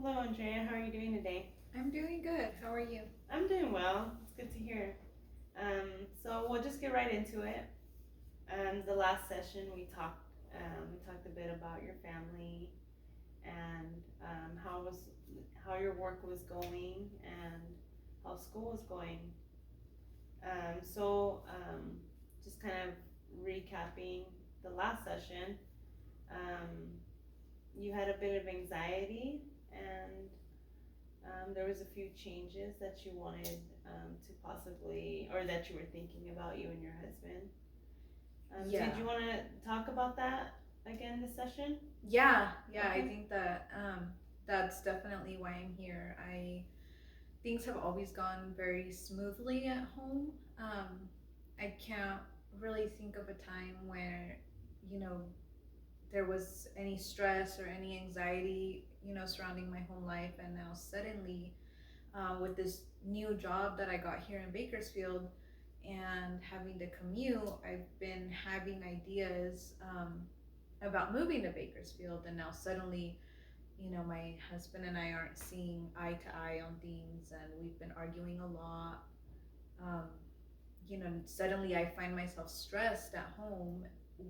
Hello, Andrea. How are you doing today? I'm doing good. How are you? I'm doing well. It's good to hear. So we'll just get right into it. The last session we talked a bit about your family and how your work was going and how school was going. So just kind of recapping the last session, um, you had a bit of anxiety and there was a few changes that you wanted to possibly, or that you were thinking about you and your husband. Did Yeah. you want to talk about that again this session? Yeah, I Okay. think that that's definitely why I'm here. I Things have always gone very smoothly at home. I can't really think of a time where, you know, there was any stress or any anxiety, surrounding my home life. And now suddenly, with this new job that I got here in Bakersfield and having to commute, I've been having ideas about moving to Bakersfield. And now suddenly, my husband and I aren't seeing eye to eye on things, and we've been arguing a lot. Um, Suddenly I find myself stressed at home,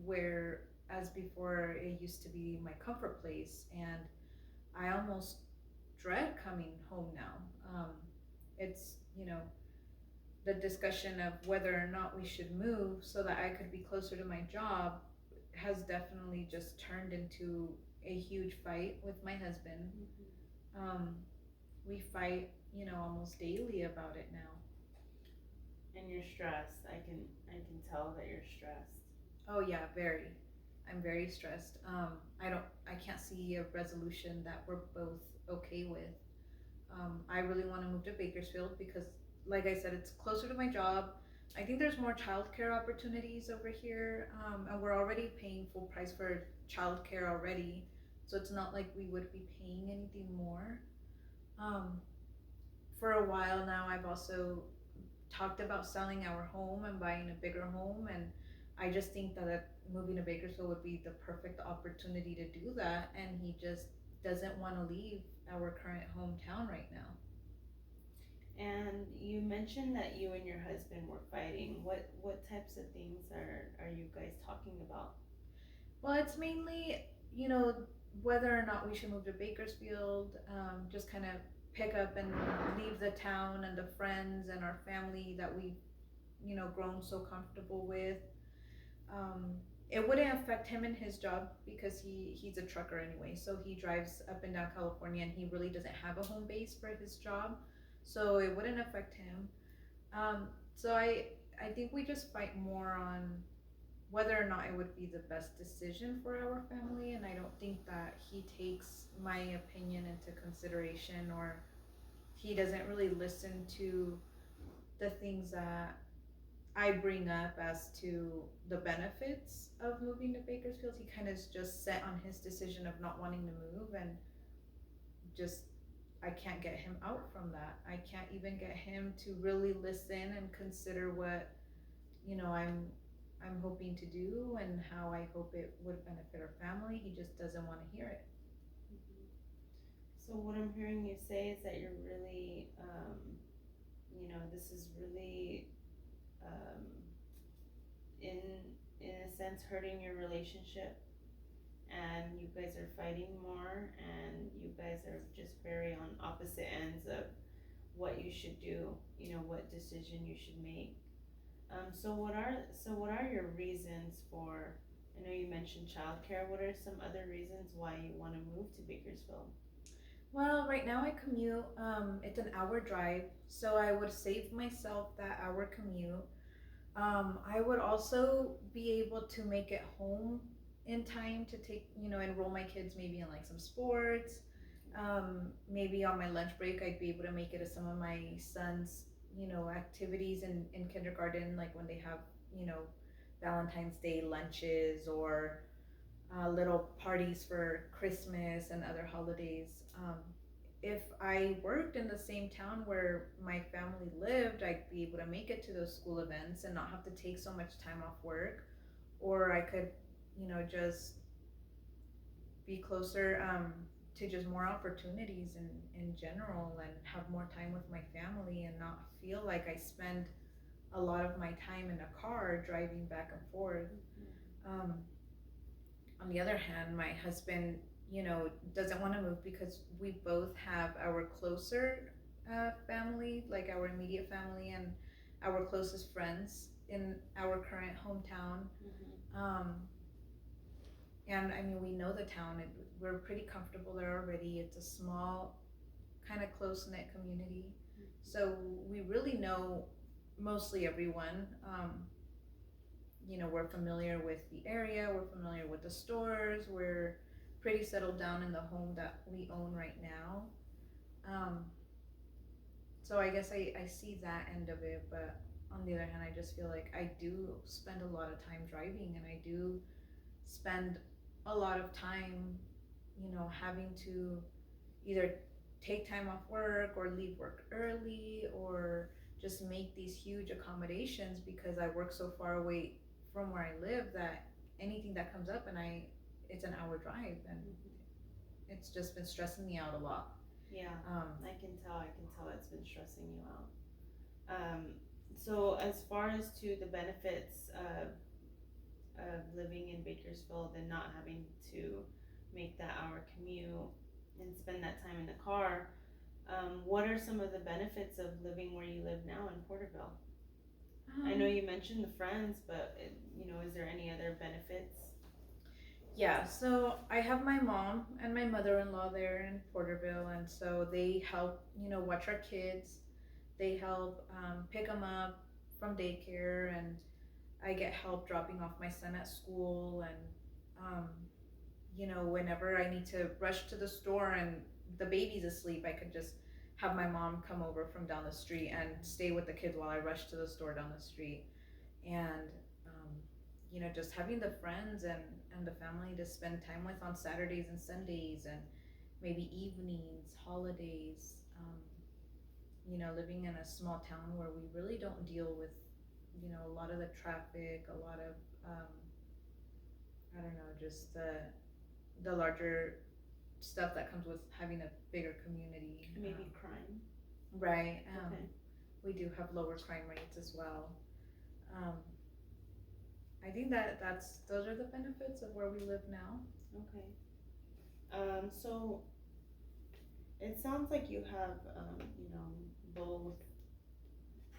where as before it used to be my comfort place, and I almost dread coming home now. It's, the discussion of whether or not we should move so that I could be closer to my job has definitely just turned into a huge fight with my husband. Mm-hmm. Um, we fight, almost daily about it now. And you're stressed. I can tell that you're stressed. Oh yeah, very. I'm very stressed. I can't see a resolution that we're both okay with. I really want to move to Bakersfield because, like I said, it's closer to my job. I think there's more childcare opportunities over here, and we're already paying full price for childcare already, so it's not like we would be paying anything more. Um, for a while now, I've also talked about selling our home and buying a bigger home, and I just think that moving to Bakersfield would be the perfect opportunity to do that, and he just doesn't want to leave our current hometown right now. And you mentioned that you and your husband were fighting. What types of things are you guys talking about? Well, it's mainly, you know, whether or not we should move to Bakersfield, just kind of pick up and leave the town and the friends and our family that we've, grown so comfortable with. Um, it wouldn't affect him in his job because he's a trucker anyway, so he drives up and down California, and he really doesn't have a home base for his job, so it wouldn't affect him. So I think we just fight more on whether or not it would be the best decision for our family, and I don't think that he takes my opinion into consideration, or he doesn't really listen to the things that I bring up as to the benefits of moving to Bakersfield. He kind of is just set on his decision of not wanting to move, and just I can't get him out from that. I can't even get him to really listen and consider what, I'm hoping to do and how I hope it would benefit our family. He just doesn't want to hear it. Mhm. So what I'm hearing you say is that you're really, this is really, um, in in a sense hurting your relationship, and you guys are fighting more, and you guys are just very on opposite ends of what you should do. What decision you should make. So what are your reasons for? I know you mentioned childcare. What are some other reasons why you want to move to Bakersfield? Well, right now I commute. It's an hour drive, so I would save myself that hour commute. I would also be able to make it home in time to take, enroll my kids maybe in like some sports. Maybe on my lunch break, I'd be able to make it to some of my son's, activities in kindergarten, like when they have, you know, Valentine's Day lunches, or little parties for Christmas and other holidays. If I worked in the same town where my family lived, I'd be able to make it to those school events and not have to take so much time off work. Or I could, just be closer. to just more opportunities in general, and have more time with my family and not feel like I spend a lot of my time in a car driving back and forth. Um, on the other hand, my husband, doesn't want to move because we both have our closer family, like our immediate family and our closest friends in our current hometown. Um, and I mean, we know the town, and we're pretty comfortable there already. It's a small, kind of close knit community. So we really know mostly everyone. We're familiar with the area, we're familiar with the stores, we're pretty settled down in the home that we own right now. Um, so I guess I see that end of it, but on the other hand, I just feel like I do spend a lot of time driving, and I do spend a lot of time, having to either take time off work or leave work early, or just make these huge accommodations because I work so far away from where I live that anything that comes up, and it's an hour drive, and it's just been stressing me out a lot. Yeah, I can tell it's been stressing you out. So as far as to the benefits of living in Bakersfield and not having to make that hour commute and spend that time in the car, what are some of the benefits of living where you live now in Porterville? I know you mentioned the friends, but is there any other benefits? Yeah, so I have my mom and my mother-in-law there in Porterville, and so they help, watch our kids. They help pick them up from daycare, and I get help dropping off my son at school, and whenever I need to rush to the store and the baby's asleep, I could just have my mom come over from down the street and stay with the kids while I rush to the store down the street. And just having the friends and the family to spend time with on Saturdays and Sundays, and maybe evenings, holidays. Living in a small town where we really don't deal with, a lot of the traffic, a lot of, I don't know, just the larger stuff that comes with having a bigger community. Maybe crime. Right. Okay. We do have lower crime rates as well. Um, I think those are the benefits of where we live now. Okay. So it sounds like you have, both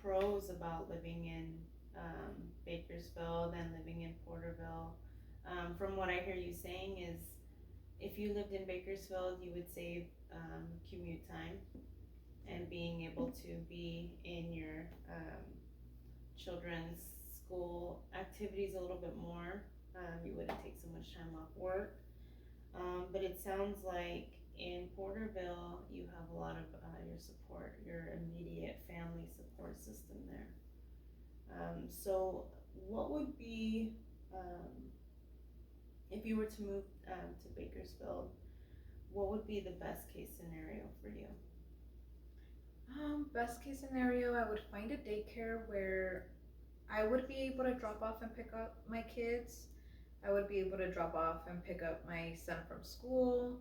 pros about living in Bakersfield and living in Porterville. From what I hear you saying is, if you lived in Bakersfield, you would save commute time and being able to be in your children's school activities a little bit more. You wouldn't take so much time off work. But it sounds like in Porterville, you have a lot of your support, your immediate family support system there. So what would be, if you were to move to Bakersfield, what would be the best case scenario for you? Best case scenario, I would find a daycare where I would be able to drop off and pick up my kids. I would be able to drop off and pick up my son from school.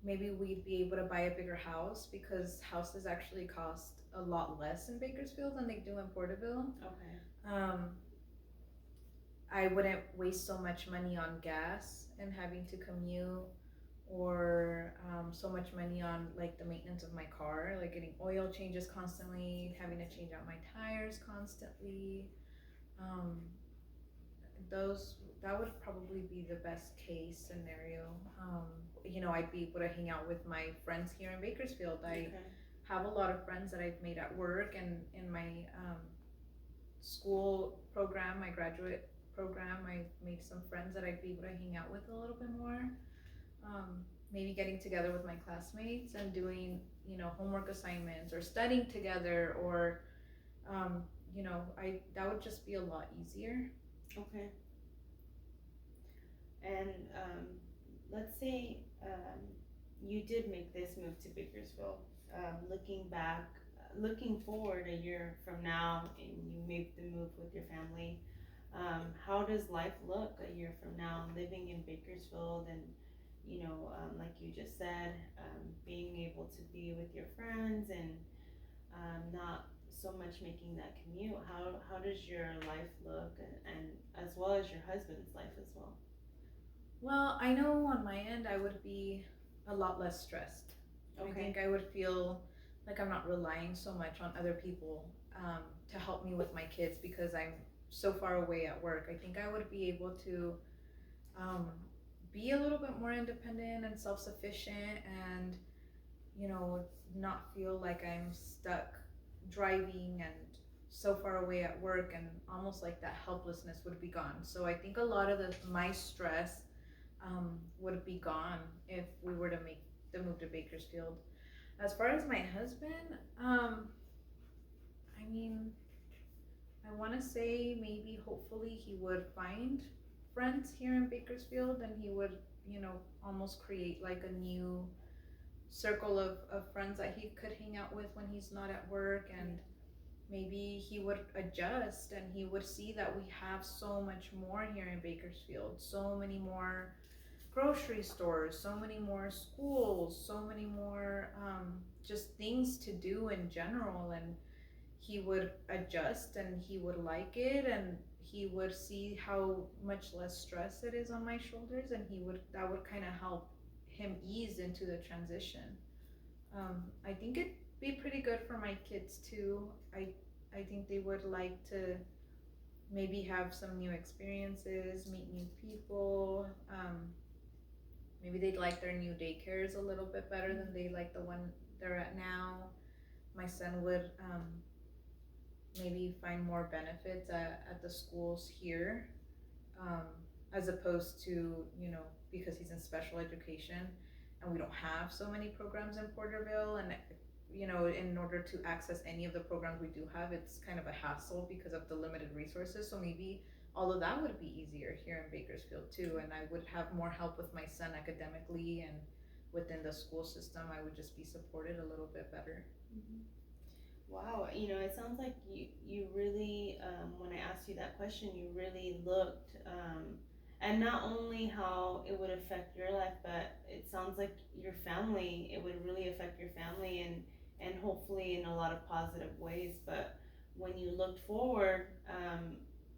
Maybe we'd be able to buy a bigger house, because houses actually cost a lot less in Bakersfield than they do in Porterville. Okay. I wouldn't waste so much money on gas and having to commute, or so much money on like the maintenance of my car, like getting oil changes constantly, having to change out my tires constantly. That would probably be the best case scenario. I'd be able to hang out with my friends here in Bakersfield. I have a lot of friends that I've made at work and in my school program, my graduate program. I've made some friends that I'd be able to hang out with a little bit more. Maybe getting together with my classmates and doing, homework assignments, or studying together, or, that would just be a lot easier. Okay. And let's say you did make this move to Bakersfield. Looking back, looking forward a year from now, and you make the move with your family, how does life look a year from now, living in Bakersfield and like you just said, being able to be with your friends and not so much making that commute. How does your life look, and as well as your husband's life as well? Well, I know on my end I would be a lot less stressed. I Okay. think I would feel like I'm not relying so much on other people to help me with my kids because I'm so far away at work. I think I would be able to um, be a little bit more independent and self sufficient and, you know, not feel like I'm stuck driving and so far away at work, and almost like that helplessness would be gone. So I think a lot of my stress would be gone if we were to make the move to Bakersfield. As far as my husband, I mean, I want to say maybe hopefully he would find friends here in Bakersfield and he would, almost create like a new circle of friends that he could hang out with when he's not at work, and maybe he would adjust and he would see that we have so much more here in Bakersfield, so many more grocery stores, so many more schools, so many more just things to do in general. And he would adjust and he would like it, and he would see how much less stress it is on my shoulders, and that would kind of help him ease into the transition. I think it'd be pretty good for my kids too. I think they would like to maybe have some new experiences, meet new people. Maybe they'd like their new daycares a little bit better than they like the one they're at now. My son would maybe find more benefits at the schools here, um, as opposed to, because he's in special education and we don't have so many programs in Porterville. And, in order to access any of the programs we do have, it's kind of a hassle because of the limited resources. So maybe all of that would be easier here in Bakersfield too. And I would have more help with my son academically, and within the school system, I would just be supported a little bit better. Mm-hmm. Wow, it sounds like you really, when I asked you that question, you really looked at not only how it would affect your life, but it sounds like your family, it would really affect your family, and hopefully in a lot of positive ways. But when you looked forward,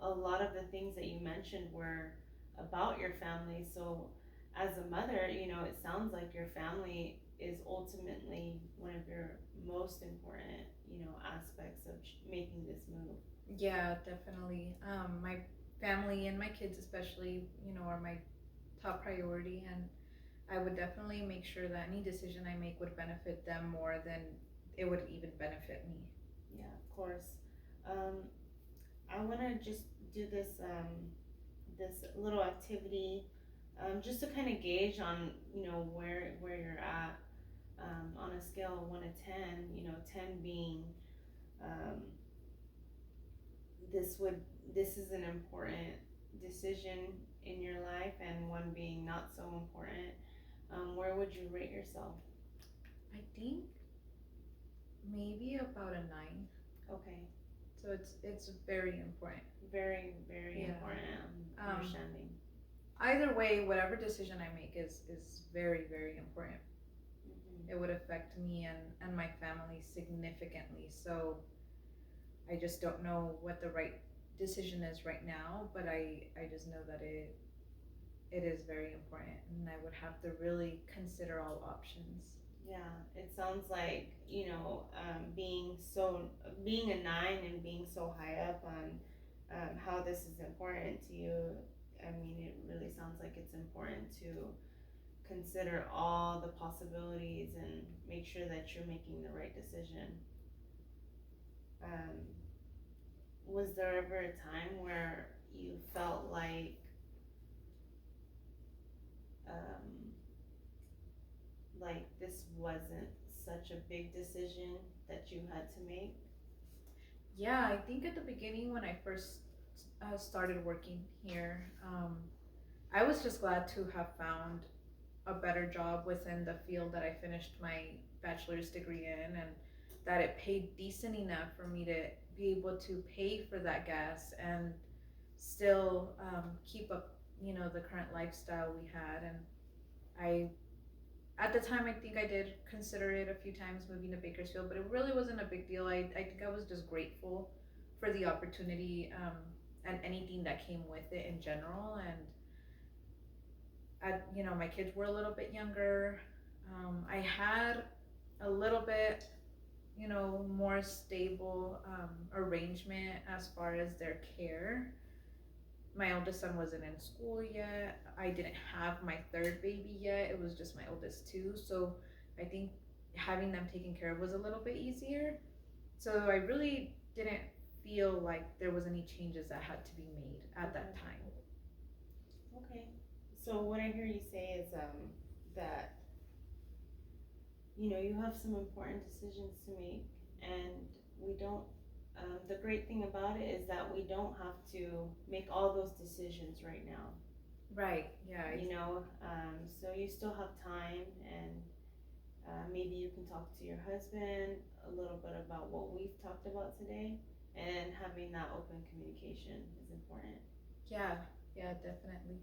a lot of the things that you mentioned were about your family. So as a mother, it sounds like your family is ultimately one of your most important, aspects of making this move. Yeah, definitely. My family and my kids, especially, are my top priority, and I would definitely make sure that any decision I make would benefit them more than it would even benefit me. Yeah, of course. Um, I want to just do this little activity, just to kind of gauge on, where you're at, on a scale of 1 to 10. 10 being, um, this would this is an important decision in your life, and one being not so important. Where would you rate yourself? I think maybe about a 9. Okay. So it's very important. Very, very Yeah. important. Um, Understanding. Either way, whatever decision I make is very, very important. Mm-hmm. It would affect me and my family significantly. So I just don't know what the right decision is right now, but I just know that it is very important, and I would have to really consider all options. Yeah, it sounds like, being a 9 and being so high up on, how this is important to you. I mean, it really sounds like it's important to consider all the possibilities and make sure that you're making the right decision. Um, was there ever a time where you felt um, like this wasn't such a big decision that you had to make? Yeah, I think at the beginning when I first started working here, I was just glad to have found a better job within the field that I finished my bachelor's degree in, and that it paid decent enough for me to be able to pay for that gas and still keep up, the current lifestyle we had. And at the time, I think I did consider it a few times moving to Bakersfield, but it really wasn't a big deal. I think I was just grateful for the opportunity, and anything that came with it in general. And my kids were a little bit younger. I had a little bit, more stable arrangement as far as their care. My oldest son wasn't in school yet. I didn't have my third baby yet. It was just my oldest two. So I think having them taken care of was a little bit easier. So I really didn't feel like there was any changes that had to be made at that time. Okay. So what I hear you say is that you have some important decisions to make, and we don't. The great thing about it is that we don't have to make all those decisions right now. Right. Yeah. So you still have time, and maybe you can talk to your husband a little bit about what we've talked about today, and having that open communication is important. Yeah. Yeah. Definitely.